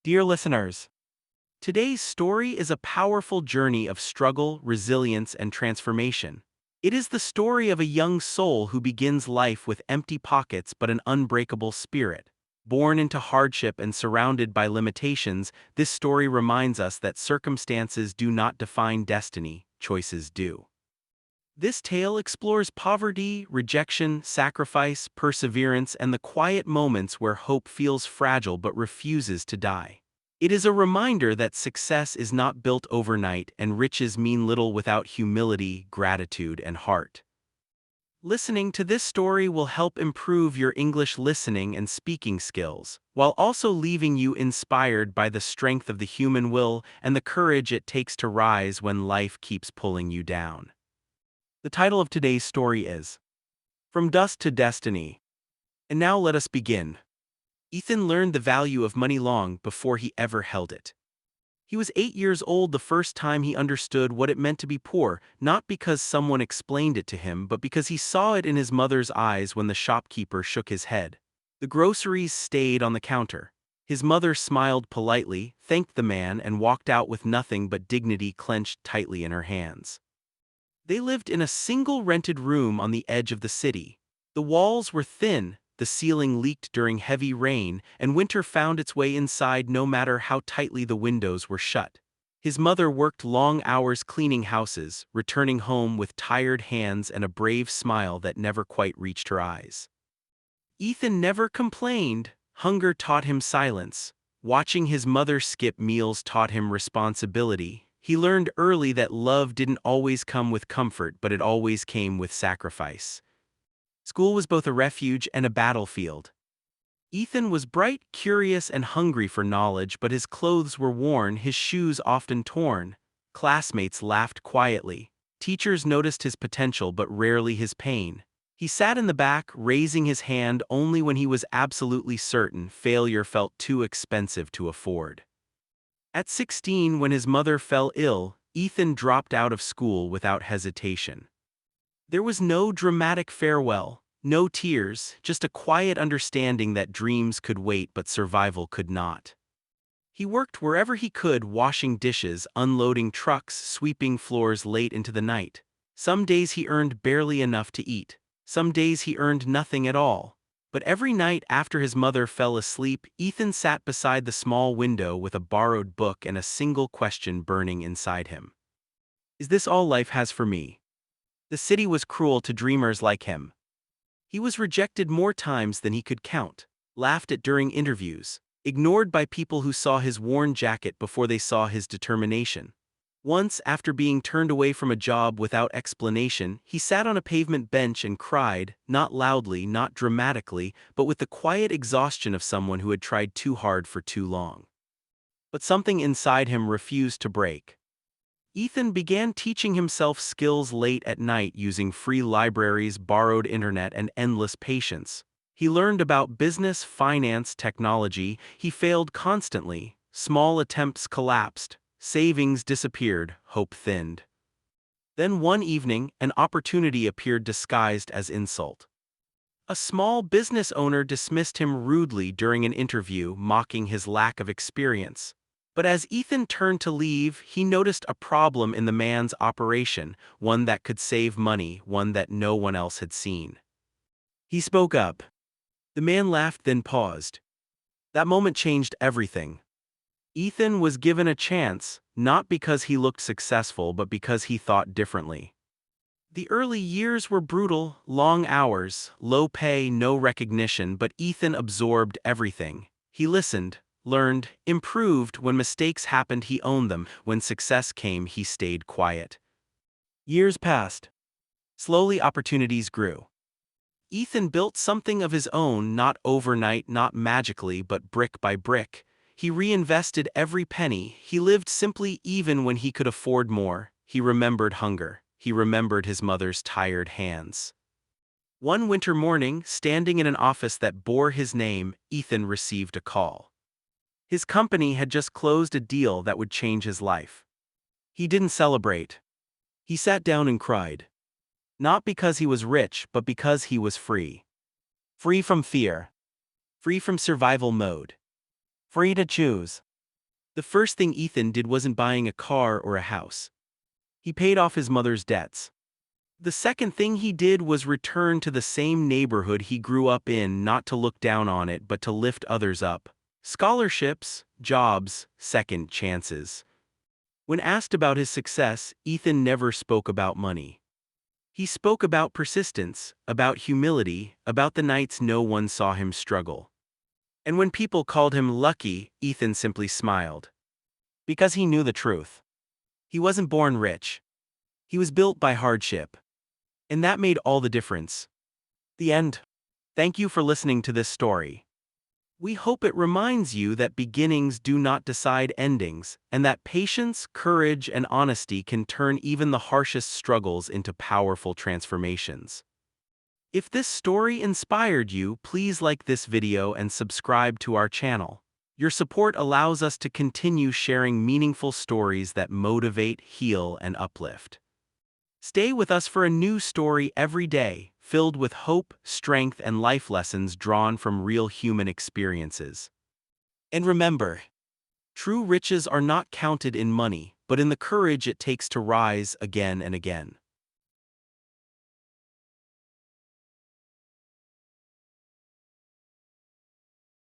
Dear listeners, today's story is a powerful journey of struggle, resilience, and transformation. It is the story of a young soul who begins life with empty pockets but an unbreakable spirit. Born into hardship and surrounded by limitations, this story reminds us that circumstances do not define destiny, choices do. This tale explores poverty, rejection, sacrifice, perseverance, and the quiet moments where hope feels fragile but refuses to die. It is a reminder that success is not built overnight and riches mean little without humility, gratitude, and heart. Listening to this story will help improve your English listening and speaking skills, while also leaving you inspired by the strength of the human will and the courage it takes to rise when life keeps pulling you down. The title of today's story is From Dust to Destiny. And now let us begin. Ethan learned the value of money long before he ever held it. He was 8 years old the first time he understood what it meant to be poor, not because someone explained it to him, but because he saw it in his mother's eyes when the shopkeeper shook his head. The groceries stayed on the counter. His mother smiled politely, thanked the man, and walked out with nothing but dignity clenched tightly in her hands. They lived in a single rented room on the edge of the city. The walls were thin, the ceiling leaked during heavy rain, and winter found its way inside no matter how tightly the windows were shut. His mother worked long hours cleaning houses, returning home with tired hands and a brave smile that never quite reached her eyes. Ethan never complained. Hunger taught him silence. Watching his mother skip meals taught him responsibility. He learned early that love didn't always come with comfort, but it always came with sacrifice. School was both a refuge and a battlefield. Ethan was bright, curious, and hungry for knowledge, but his clothes were worn, his shoes often torn. Classmates laughed quietly. Teachers noticed his potential but rarely his pain. He sat in the back, raising his hand only when he was absolutely certain failure felt too expensive to afford. At 16, when his mother fell ill, Ethan dropped out of school without hesitation. There was no dramatic farewell, no tears, just a quiet understanding that dreams could wait but survival could not. He worked wherever he could, washing dishes, unloading trucks, sweeping floors late into the night. Some days he earned barely enough to eat. Some days he earned nothing at all. But every night after his mother fell asleep, Ethan sat beside the small window with a borrowed book and a single question burning inside him. Is this all life has for me? The city was cruel to dreamers like him. He was rejected more times than he could count, laughed at during interviews, ignored by people who saw his worn jacket before they saw his determination. Once, after being turned away from a job without explanation, he sat on a pavement bench and cried, not loudly, not dramatically, but with the quiet exhaustion of someone who had tried too hard for too long. But something inside him refused to break. Ethan began teaching himself skills late at night using free libraries, borrowed internet, and endless patience. He learned about business, finance, technology. He failed constantly. Small attempts collapsed. Savings disappeared, hope thinned. Then one evening, an opportunity appeared disguised as insult. A small business owner dismissed him rudely during an interview, mocking his lack of experience. But as Ethan turned to leave, he noticed a problem in the man's operation, one that could save money, one that no one else had seen. He spoke up. The man laughed, then paused. That moment changed everything. Ethan was given a chance, not because he looked successful but because he thought differently. The early years were brutal, long hours, low pay, no recognition, but Ethan absorbed everything. He listened, learned, improved. When mistakes happened, he owned them. When success came, he stayed quiet. Years passed. Slowly, opportunities grew. Ethan built something of his own, not overnight, not magically, but brick by brick. He reinvested every penny. He lived simply even when he could afford more. He remembered hunger. He remembered his mother's tired hands. One winter morning, standing in an office that bore his name, Ethan received a call. His company had just closed a deal that would change his life. He didn't celebrate. He sat down and cried. Not because he was rich, but because he was free. Free from fear. Free from survival mode. Free to choose. The first thing Ethan did wasn't buying a car or a house. He paid off his mother's debts. The second thing he did was return to the same neighborhood he grew up in, not to look down on it but to lift others up. Scholarships, jobs, second chances. When asked about his success, Ethan never spoke about money. He spoke about persistence, about humility, about the nights no one saw him struggle. And when people called him lucky, Ethan simply smiled. Because he knew the truth. He wasn't born rich. He was built by hardship. And that made all the difference. The end. Thank you for listening to this story. We hope it reminds you that beginnings do not decide endings, and that patience, courage, and honesty can turn even the harshest struggles into powerful transformations. If this story inspired you, please like this video and subscribe to our channel. Your support allows us to continue sharing meaningful stories that motivate, heal, and uplift. Stay with us for a new story every day, filled with hope, strength, and life lessons drawn from real human experiences. And remember, true riches are not counted in money, but in the courage it takes to rise again and again.